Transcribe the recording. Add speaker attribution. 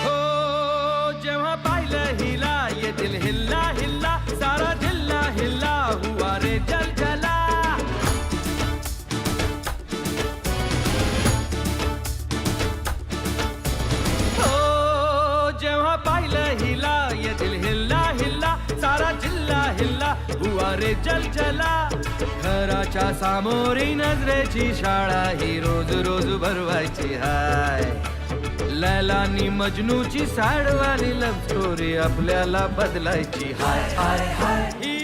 Speaker 1: हो जेव्हा पाहिलं हिला ये दिल हिल्ला हिल्ला सारा जिल्हा हिल्ला हुआ रे जल जला. हो जेव्हा पाहिलं हिला ये दिल हिल्ला हिल्ला सारा जिल्हा हिल्ला हुआ रे जल जला. घराच्या सामोरी नजरेची शाळा ही रोज रोज भरवायची हाय. लैलानी मजनूची सॅडवाली लव्ह स्टोरी आपल्याला बदलायची हाय हाय हाय.